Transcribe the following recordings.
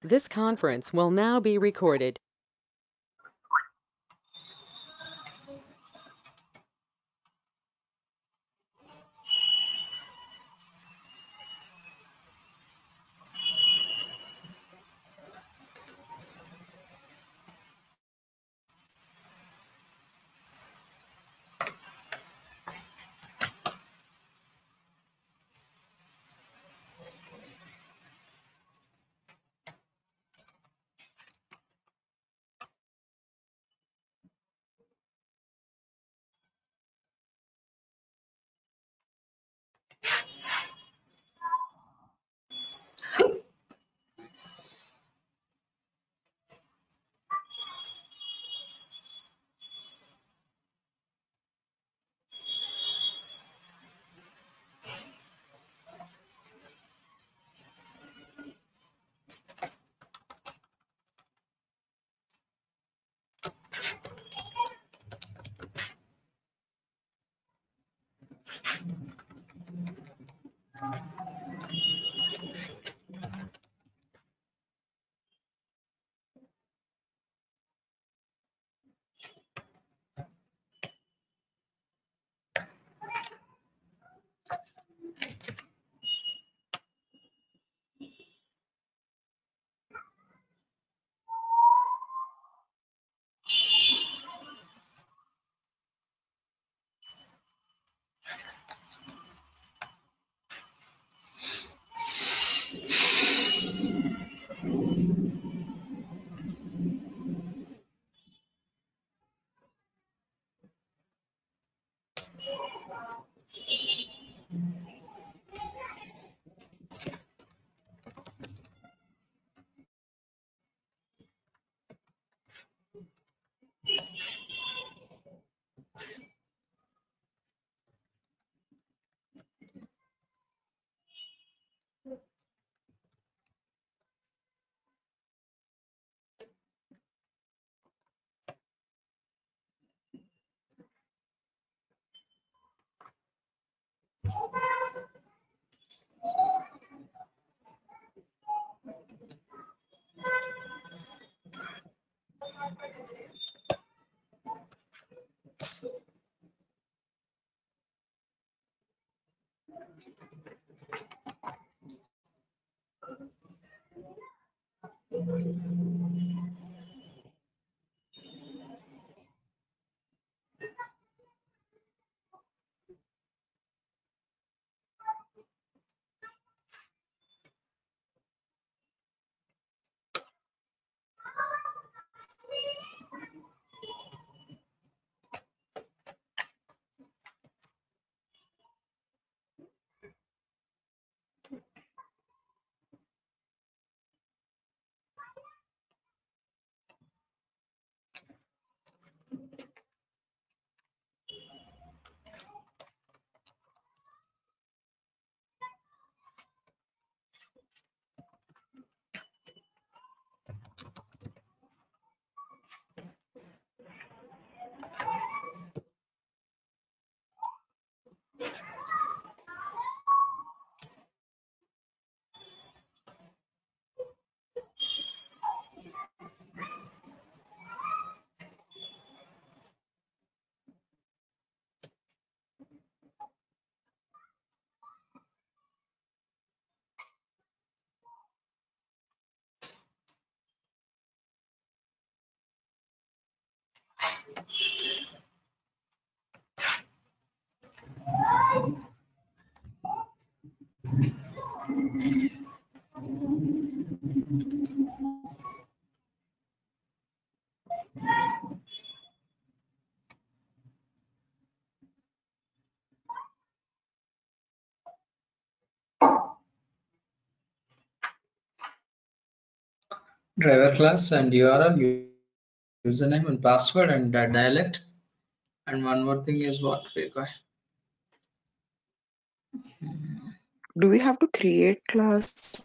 This conference will now be recorded. Driver class and URL, username and password and dialect. And one more thing is what we got. Do we have to create class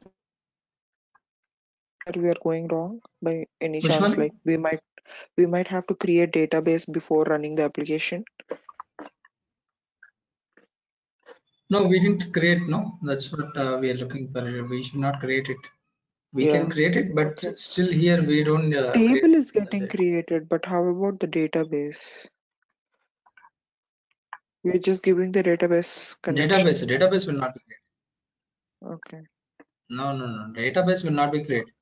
where we are going wrong by any Which chance? one? Like we might have to create database before running the application. No, we didn't create. No, that's what we are looking for. We should not create it. We Yeah. can create it, but Okay. still here we don't create Table is the getting data. created, but how about the database? We're just giving the database connection. Database will not be created. Okay. No. Database will not be created.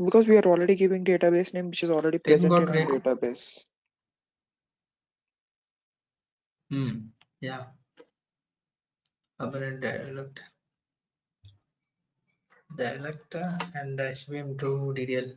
Because we are already giving database name which is already Table present got in our created. database. Yeah. Apparent dialect and SVM to DDL.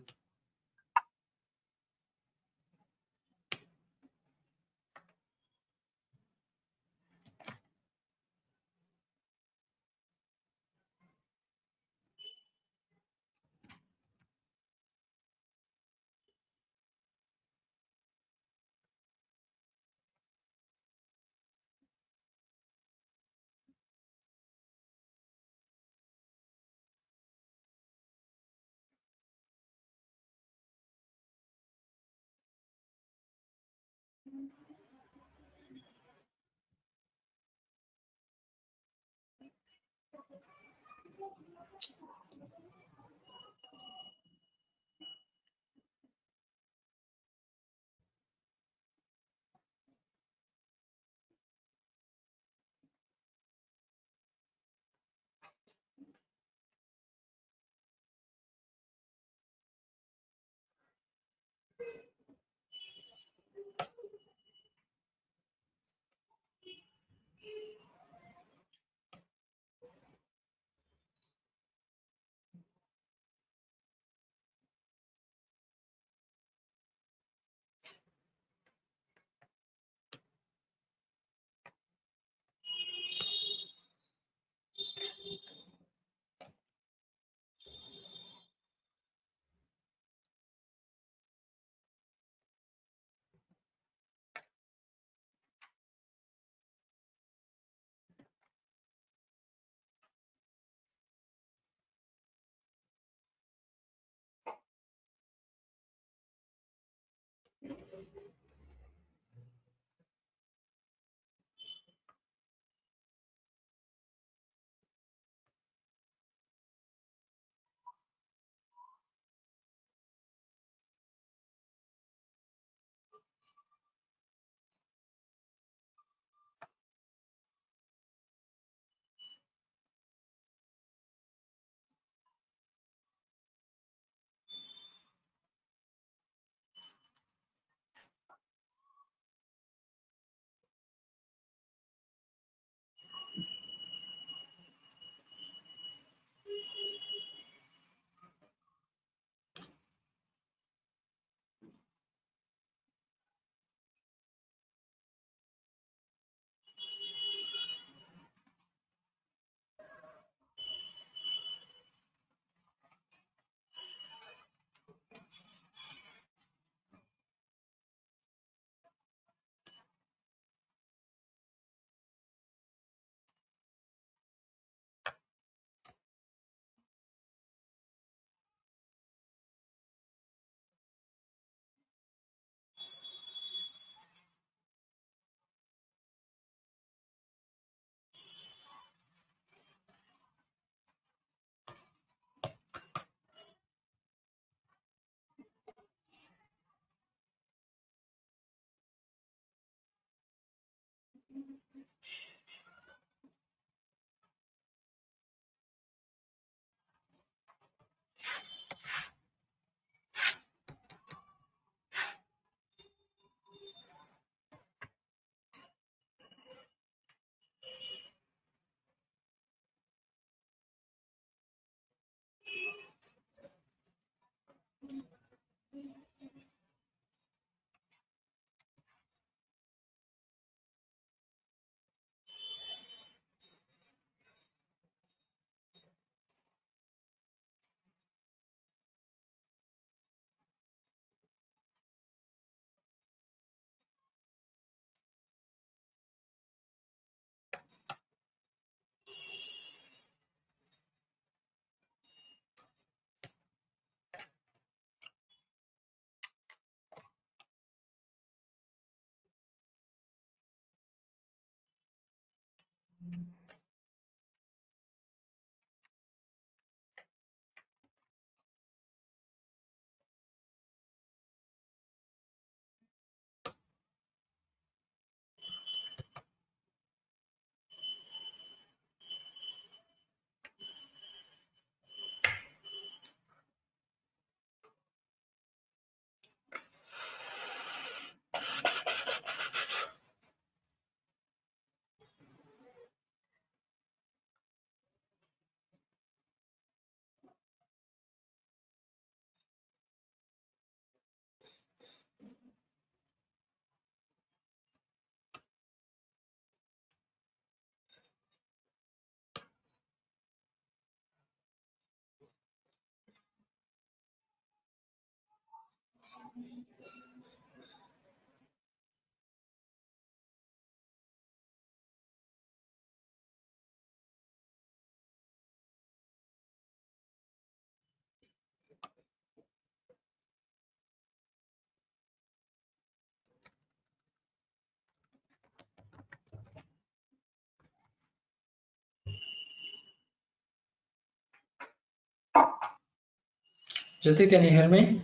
Jyoti, can you hear me?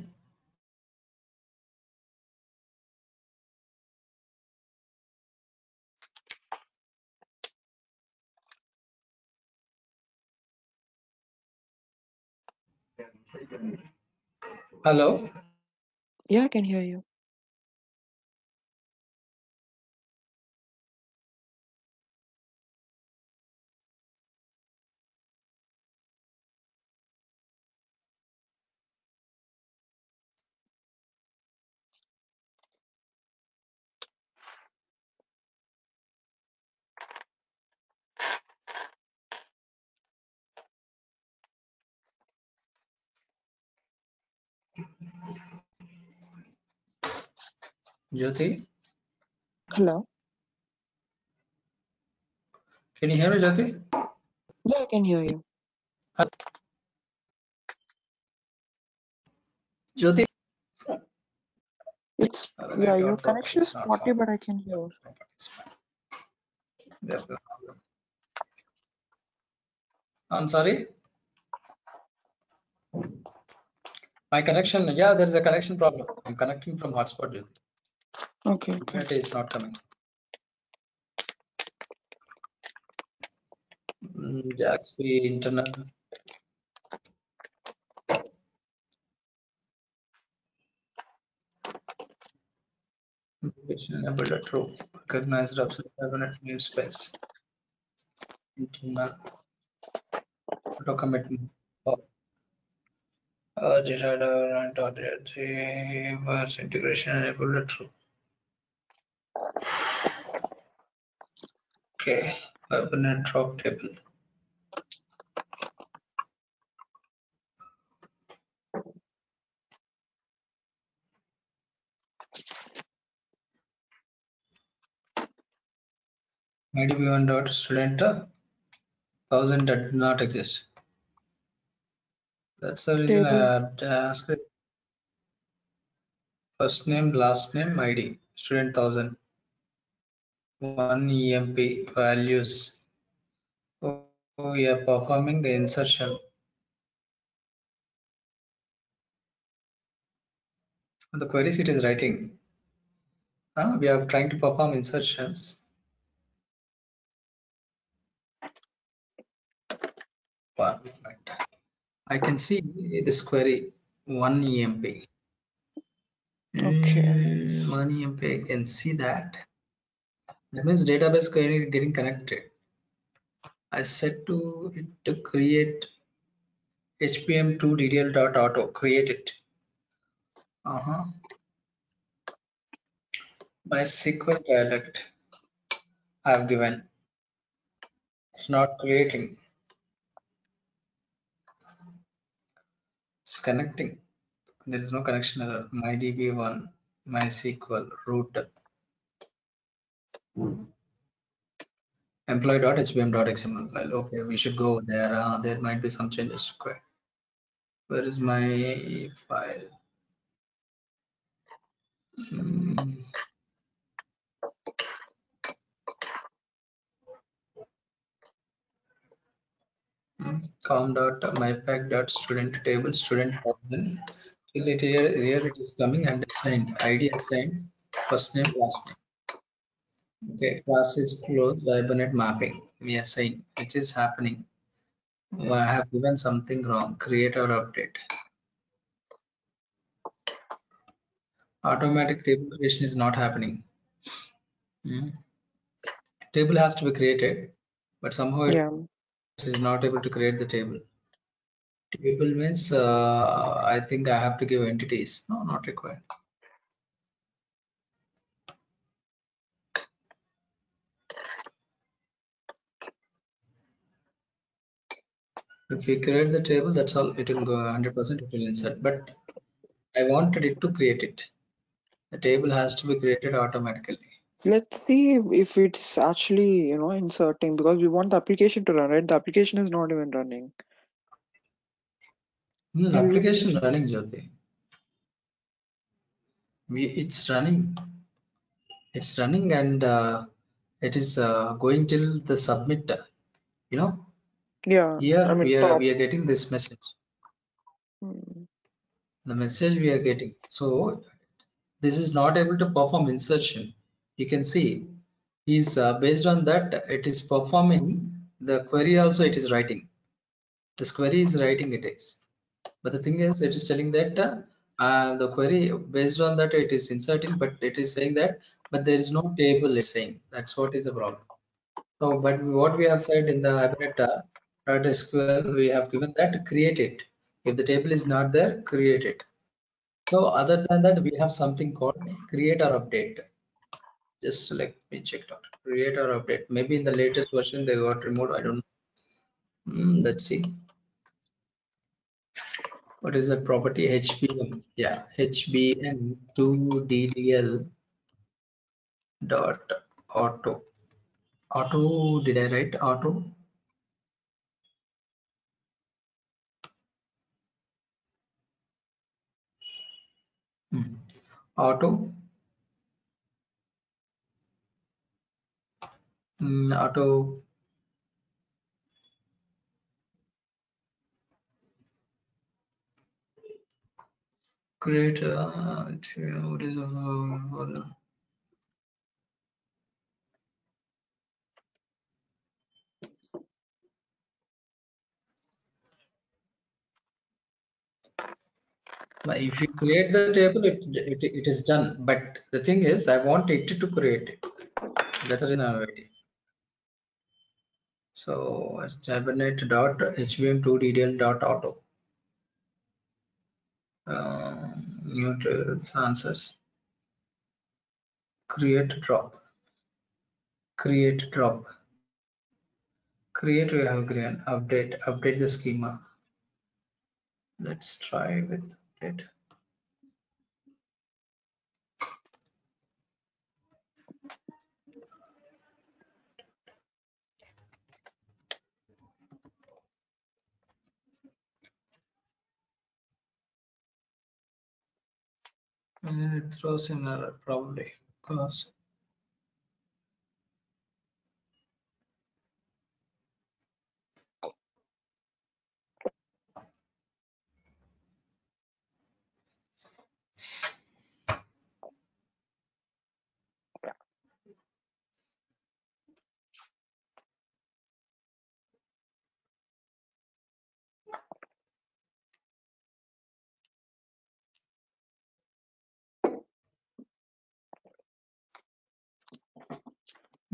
Hello? Yeah, I can hear you. Jyoti? Hello? Can you hear me, Jyoti? Yeah, I can hear you. Jyoti? It's, yeah, Right, your dot connection is properties not spotty, found. but I can hear. Properties. I'm sorry? My connection, yeah, there is a connection problem. I'm connecting from hotspot, Jyoti. Okay, okay. Internet is not coming. Jaxby internal. Application enabled a true. Recognized absolute cabinet namespace. Internal. Auto commitment. Oh. Verse integration enabled a true. Okay. Cabinet drop table. IDB1 dot student 1000 that did not exist. That's the reason I Table. had asked it. First name, last name, ID. Student 1000. 1 EMP values. Oh, we are performing the insertion. The queries it is writing. We are trying to perform insertions. 1 moment. I can see this query 1 EMP. Okay. 1 EMP, I can see that. That means database query getting connected. I set to it to create HPM2 DDL.auto. Create it. My SQL dialect I have given. It's not creating. It's connecting. There is no connection error. MyDB1, MySQL, root, employee.hbm.xml file. Okay, we should go there. There might be some changes required. Where is my file? Hmm. com.mypack.student table student 1000. Till it here it is coming and assigned ID assigned first name last name. Okay, class is closed. Hibernate mapping. We assign which is happening. I have given something wrong. Create or update. Automatic table creation is not happening. Hmm. Table has to be created, but somehow it Yeah. is not able to create the table. Table means I think I have to give entities. No, not required. If we create the table, that's all. It will go 100%. It will insert. But I wanted it to create it. The table has to be created automatically. Let's see if it's actually, inserting, because we want the application to run, right? The application is not even running. Maybe we Application just, running, Jyoti. It's running. It's running and it is going till the submit. You know, yeah, I here mean, we top. are getting this message. Hmm. The message we are getting. So this is not able to perform insertion. You can see is based on that it is performing the query also it is writing. This query is writing it is. But the thing is it is telling that the query based on that it is inserting, but it is saying that but there is no table it's saying. That's what is the problem. So, but what we have said in the Hibernate SQL, we have given that create it. If the table is not there, create it. So other than that, we have something called create or update. Just let me check it out. Create or update. Maybe in the latest version they got removed. I don't know. Let's see. What is that property? HBM. Yeah, HBM2DDL dot auto. Auto. Did I write auto? Hmm. Auto. Auto. Create. What is if you create the table, it is done. But the thing is, I want it to create it. That's the reason I'm waiting. So Hibernate dot HBM2DDL dot auto. Mute answers. Create drop. Create drop. Create we have green. Update the schema. Let's try with update. And it throws in error probably because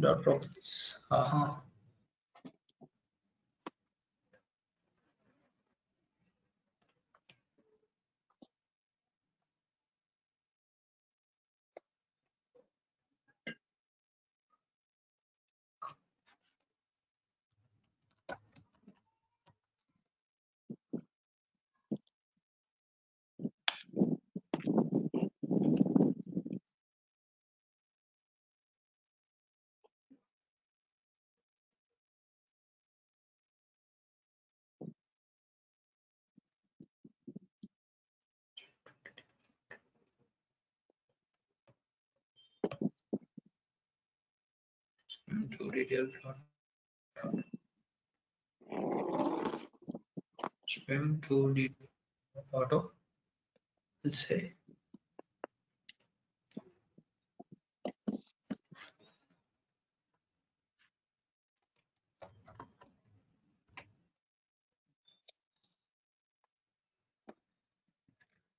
dot properties. To detail dot HBM2DDL auto. Let's say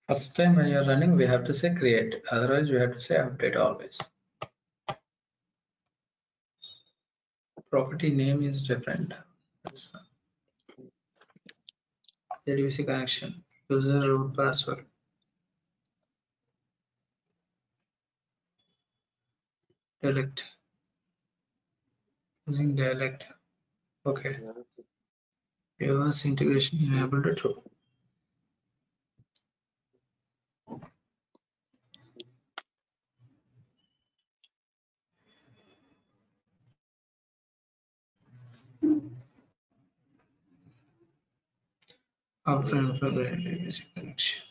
first time when you're running, we have to say create. Otherwise, we have to say update always. Property name is different. JDBC connection. User root password. Dialect. Using dialect. Okay. Reverse integration enabled to true. After the basic connection.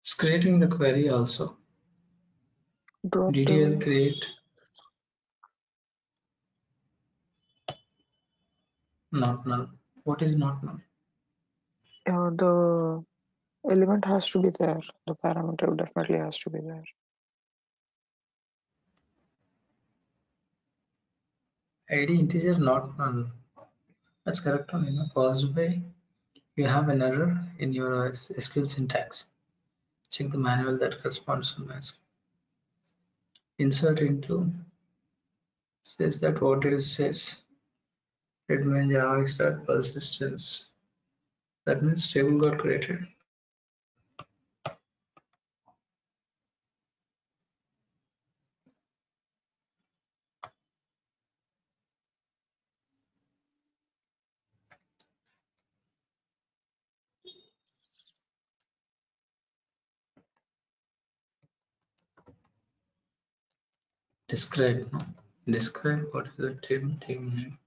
It's creating the query also. Drop Did you table. create not null? What is not null? The element has to be there. The parameter definitely has to be there. ID integer not null. That's correct one, caused by you have an error in your SQL syntax. Check the manual that corresponds to MySQL. Insert into says that what it says. Admin Java start persistence. That means table got created. Describe, no? Describe what is the table name.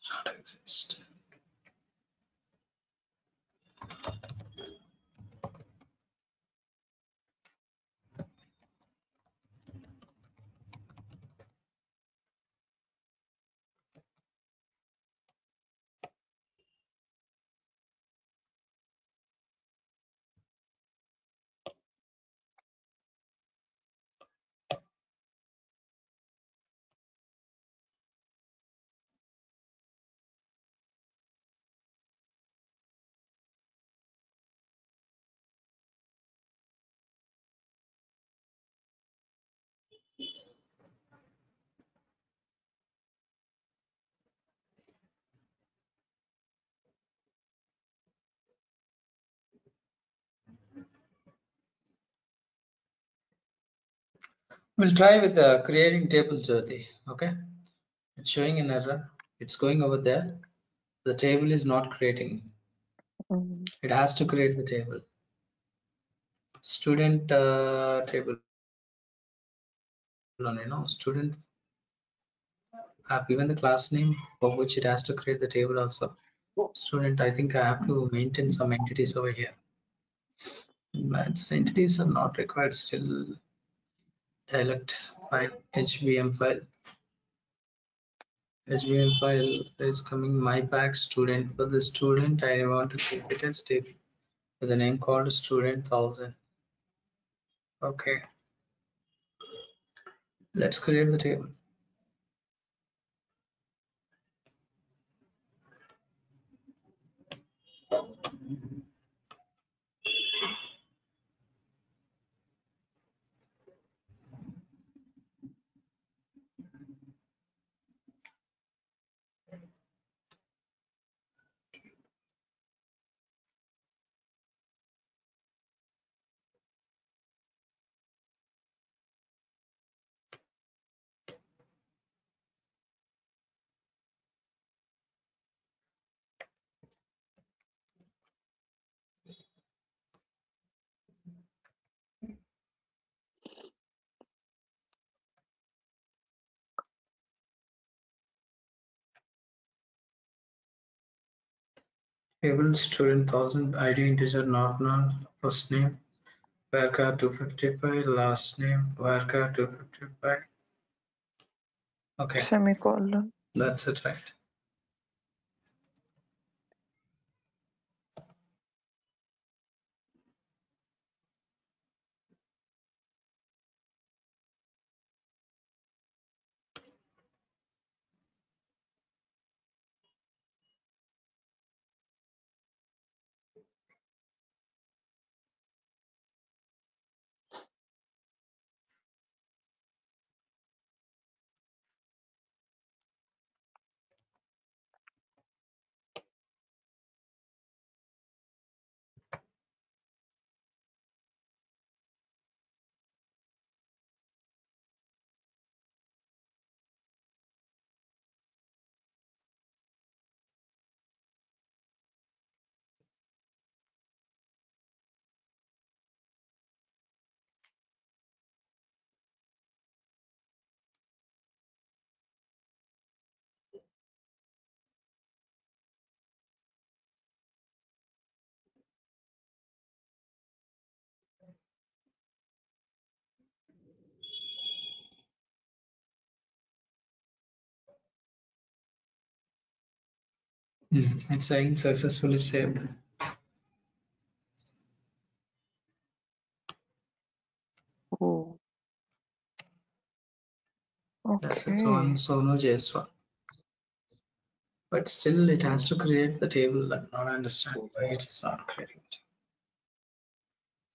Does not exist. We'll try with creating table, Jyoti. Okay, it's showing an error. It's going over there. The table is not creating. Mm. It has to create the table. Student table on, student. I've given the class name for which it has to create the table also. Student, I think I have to maintain some entities over here. But entities are not required still. Dialect file, HVM file. HVM file is coming my pack student. For the student, I want to keep it as table with a name called student 1000. Okay, let's create the table. Table student 1000 ID integer not null. First name varchar 255. Last name varchar 255. Okay, Semicolon. that's it, right? It's saying successfully saved. Oh, That's it. On okay. Sono JS1. But still, it has to create the table. I don't understand why it is not creating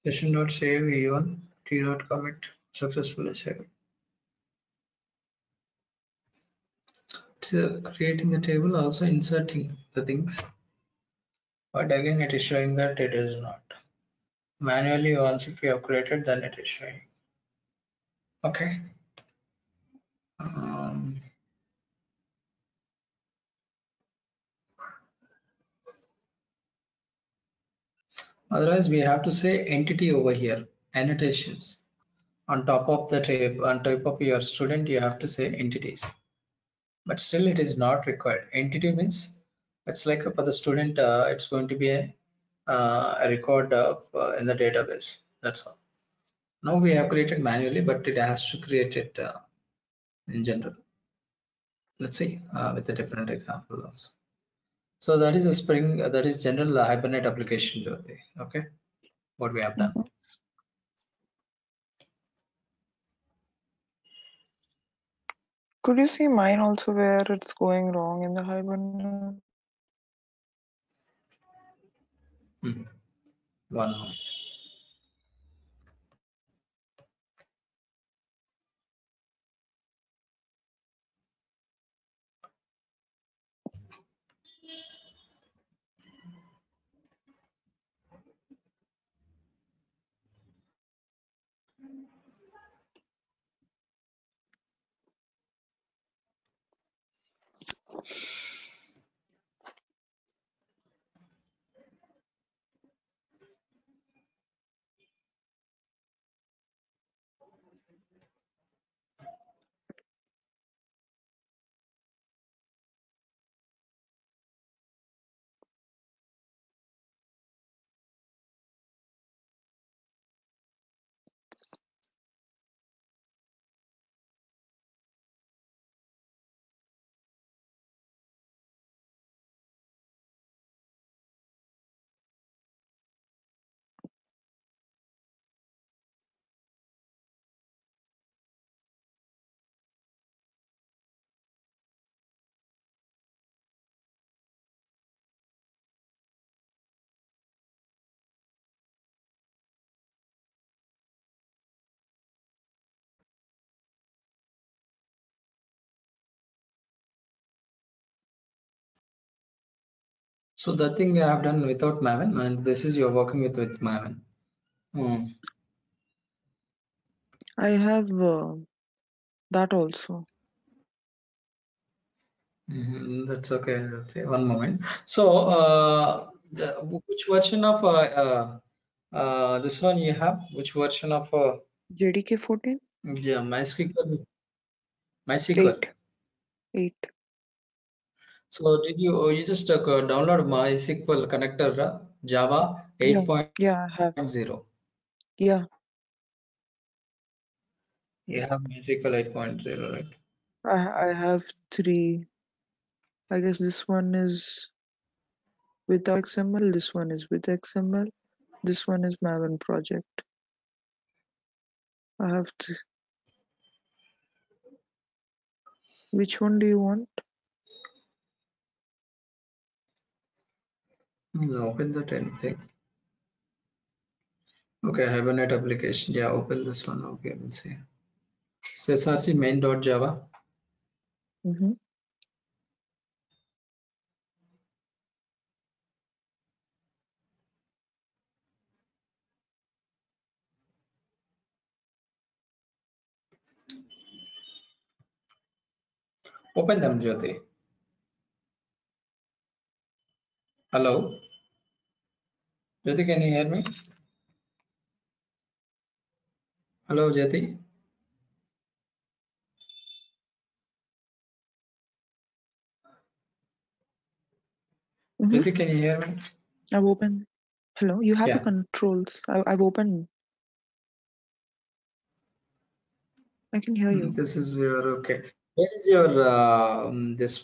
it. Session.save e1 t.commit successfully saved. It's creating the table, also inserting the things. But again, it is showing that it is not. Manually, once if you have created, then it is showing. Okay. Um, Otherwise, we have to say entity over here, annotations. On top of the table, on top of your student, you have to say entities. But still, it is not required. Entity means it's like for the student, it's going to be a record of, in the database. That's all. Now we have created manually, but it has to create it in general. Let's see with a different example also. So that is a Spring, that is general Hibernate application, Jyoti. Okay, what we have done. Mhm. Could you see mine also where it's going wrong in the Hibernate? Hmm. One moment. So the thing I have done without Maven, and this is you're working with Maven. Hmm. I have that also. That's okay. That's it. One moment. So, which version of this one you have? Which version of JDK 14? yeah, MySQL? MySQL. 8. 8. So, did you just download MySQL connector Java Yeah. 8.0? Yeah, I have. Yeah, You have MySQL 8.0, right? I have 3. I guess this one is without XML, this one is with XML, this one is Maven project. I have which one do you want? Open that anything. Okay, Hibernate application. Yeah, open this one. Okay, we'll see. SRC main.java. Mm-hmm. Open them, Jyoti. Hello, Jyoti, can you hear me? Hello, Jyoti. Mm-hmm. Jyoti, can you hear me? I've opened. Hello, you have the Yeah. controls. I've opened. I can hear you. This is your okay. Where is your this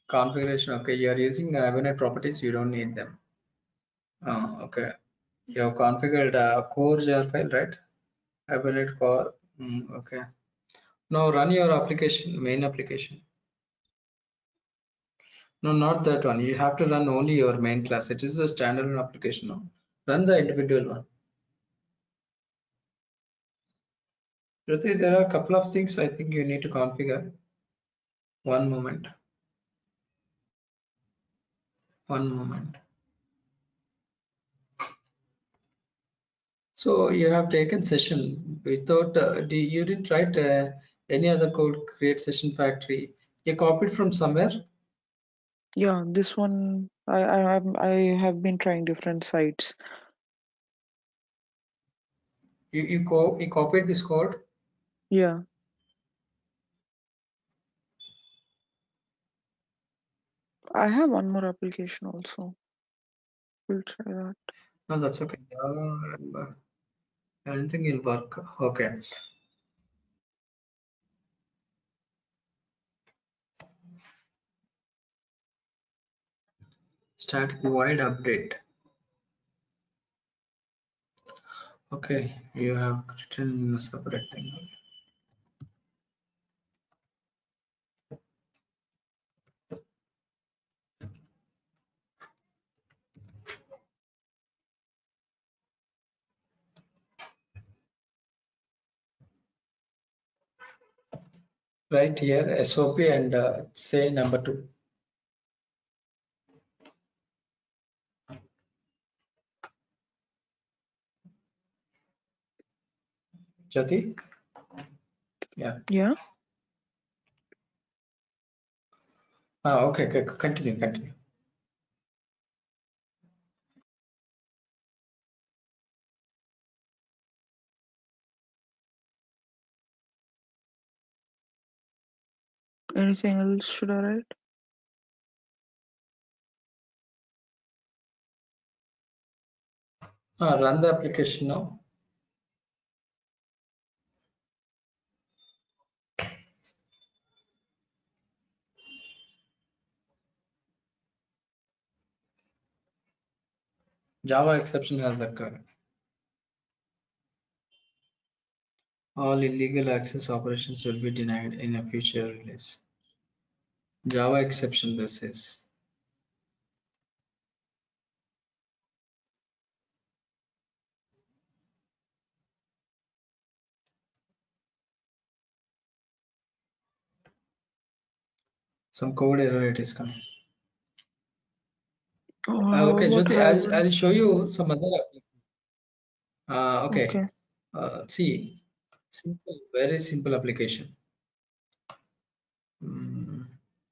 configuration? Okay, you are using Hibernate properties. You don't need them. Okay. You have configured core jar file, right? Hibernate core. Okay. Now run your application, main application. No, not that one. You have to run only your main class. It is a standalone application now. Run the individual one. Jyoti, there are a couple of things I think you need to configure. One moment. One moment. So you have taken session without, you didn't write any other code, create session factory. You copied from somewhere. Yeah, this one I have been trying different sites. You copied this code. Yeah, I have one more application also. We'll try that. No, that's okay. Anything will work. Okay. Static void update. Okay, you have written a separate thing. Right here, SOP and say number 2. Jati? Yeah. Yeah. Okay, okay, continue, continue. Anything else should I write? Run the application now. Java exception has occurred. All illegal access operations will be denied in a future release. Java exception this is. Some code error it is coming. How Okay, about Jyoti, I'll hybrid? show you some other application. Okay. Okay. See, simple, very simple application.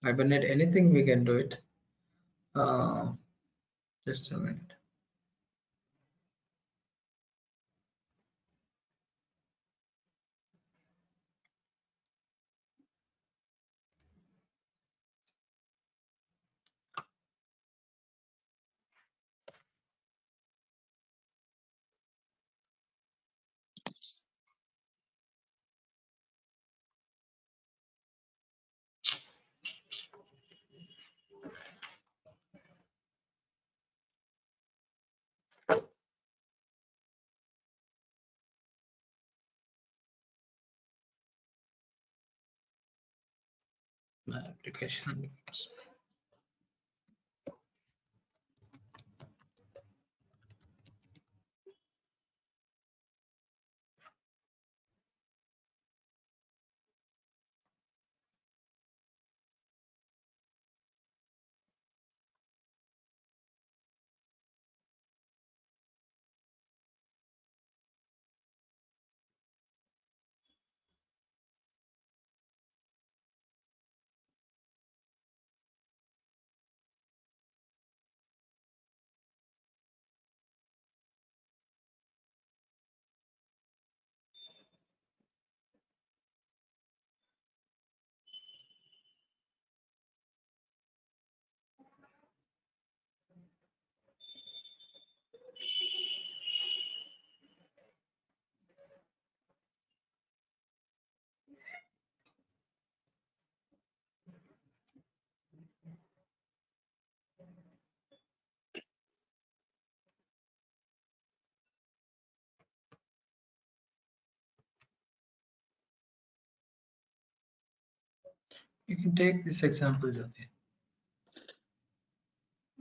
Hibernate anything we can do it. Uh, just a minute. My application. You can take this example, Jyoti.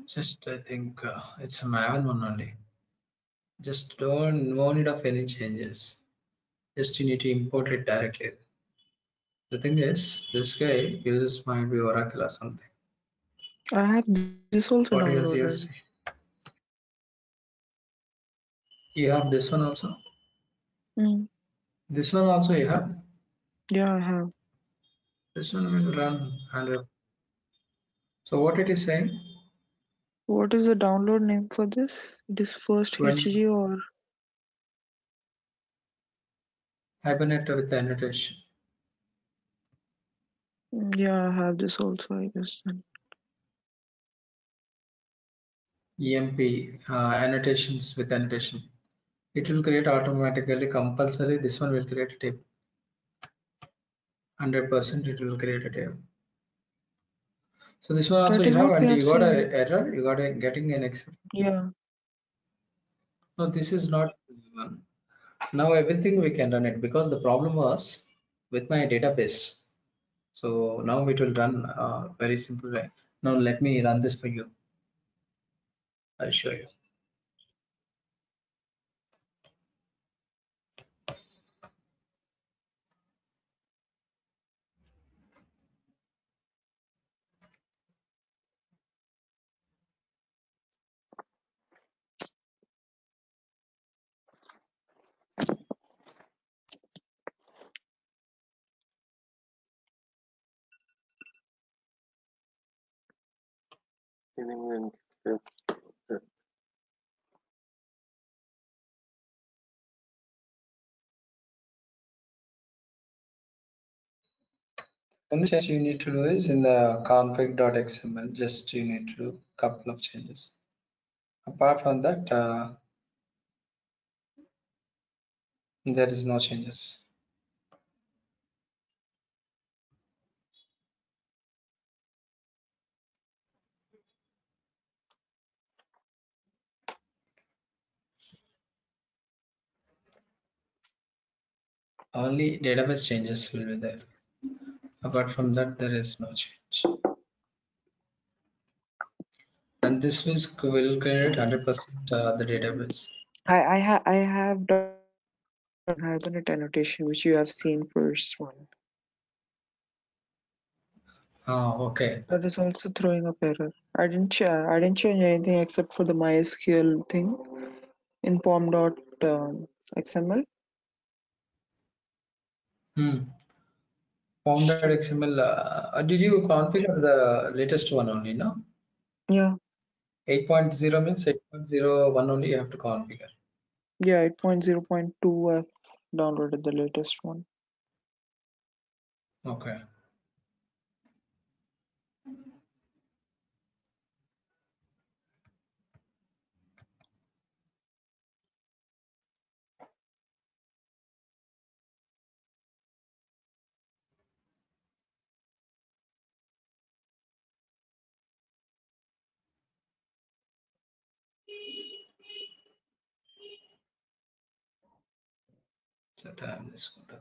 Just I think it's a Maven one only. Just don't no need of any changes. Just you need to import it directly. The thing is, this guy uses might be Oracle or something. I have this also What is yours? downloaded. You have this one also. Mm. This one also you have. Yeah, I have. This one will run 100. So what it is saying? What is the download name for this? This first 20 HG or Hibernate with annotation. yeah, I have this also, I guess. Then. EMP annotations with annotation. It will create automatically compulsory. This one will create a table. 100% it will create a table. So this one also That you is have, what we and have you got seen. a error. You got a getting an exception. Yeah. No, this is not one. Now everything we can run it because the problem was with my database. So now it will run very simple way. Now let me run this for you. I'll show you. Only change you need to do is in the config.xml, just you need to do a couple of changes. Apart from that, there is no changes. Only database changes will be there. Apart from that, there is no change. And this will create 100% the database. I have done Hibernate annotation, which you have seen first one. Oh, okay. That is also throwing up error. I didn't change anything except for the MySQL thing in pom.xml. Hmm. Form.xml. Did you configure the latest one only? No. Yeah, 8.0 means 8.01 only you have to configure. yeah, 8.0.2 I've downloaded the latest one. Okay. So time is good.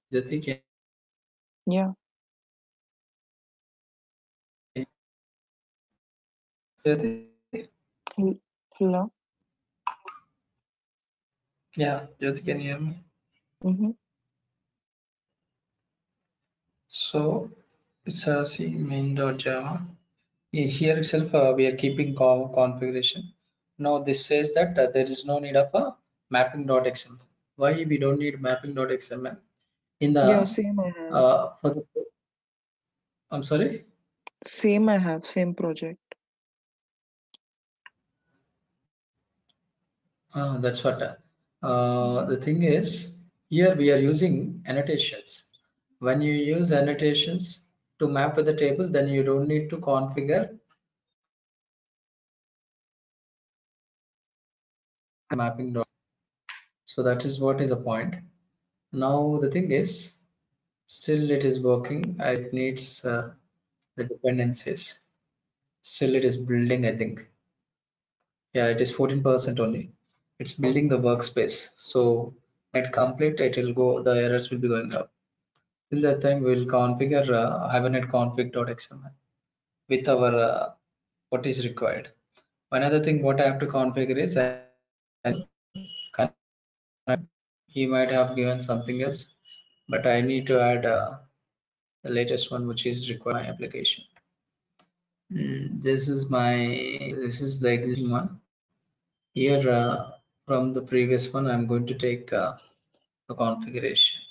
Jyoti, Yeah. Jyoti? Hello. Yeah, Jyoti, can you hear me? Mm-hmm. So it's a C main.java. Here itself, we are keeping configuration. Now this says that there is no need of a mapping.xml. Why we don't need mapping.xml? In Yeah, the same I have. for the I'm sorry. Same I have. Same project. That's what. The thing is, here we are using annotations. When you use annotations to map with the table, then you don't need to configure mapping. So that is what is the point. Now the thing is, still it is working. It needs the dependencies. Still it is building, I think. Yeah, it is 14% only. It's building the workspace. So it complete, it will go, the errors will be going up. Till that time, we will configure hibernate config.xml with our what is required. Another thing what I have to configure is he might have given something else, but I need to add the latest one which is required my application. This is the existing one. Here from the previous one, I'm going to take the configuration.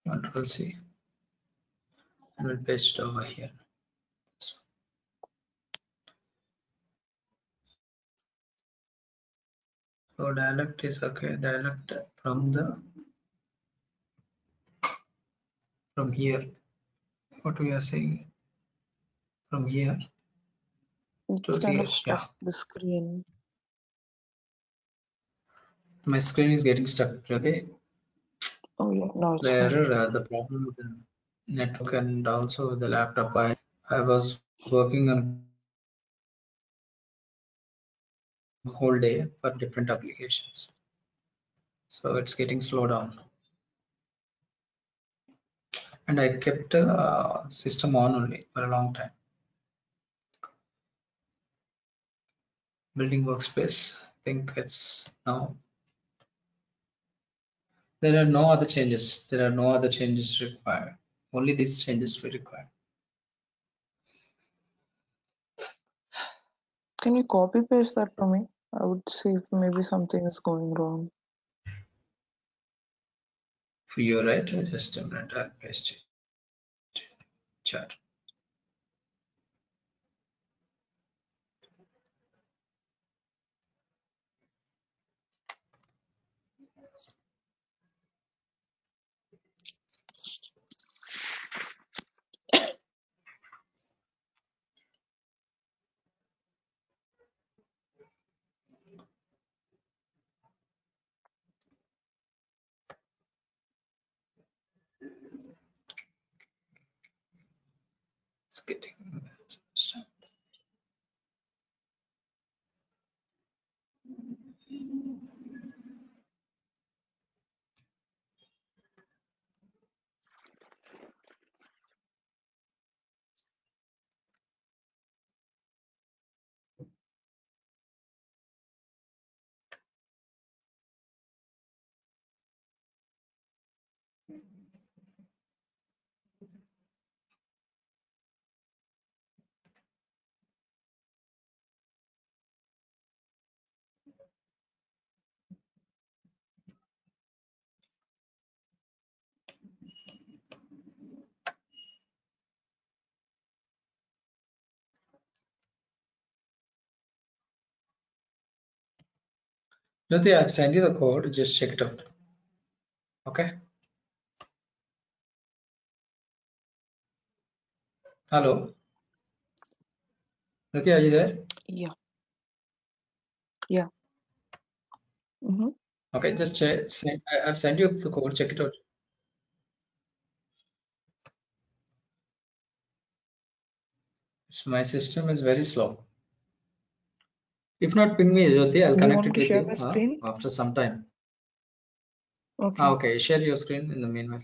Control C and we'll paste it over here. So dialect is okay. Dialect from here. What we are saying from here to It's kind here. of stuck Yeah, the screen. my screen is getting stuck. Jyoti. Oh yeah, no, The it's fine. error, the problem with the network and also with the laptop. I was working on whole day for different applications, so it's getting slow down. And I kept system on only for a long time. Building workspace. I think it's now. There are no other changes. There are no other changes required. Only these changes we require. Can you copy paste that for me? I would see if maybe something is going wrong. For you, right? Just a minute. I'll paste it. Chat. It's getting. Jyoti, I've sent you the code. Just check it out. Okay. Hello. Jyoti, are you there? Yeah. Yeah. Mm-hmm. Okay, just check. I've sent you the code. Check it out. My system is very slow. If not, ping me, Jyoti. I'll Do you connect want me it to with share you my screen? after some time. Okay. Okay, share your screen in the meanwhile.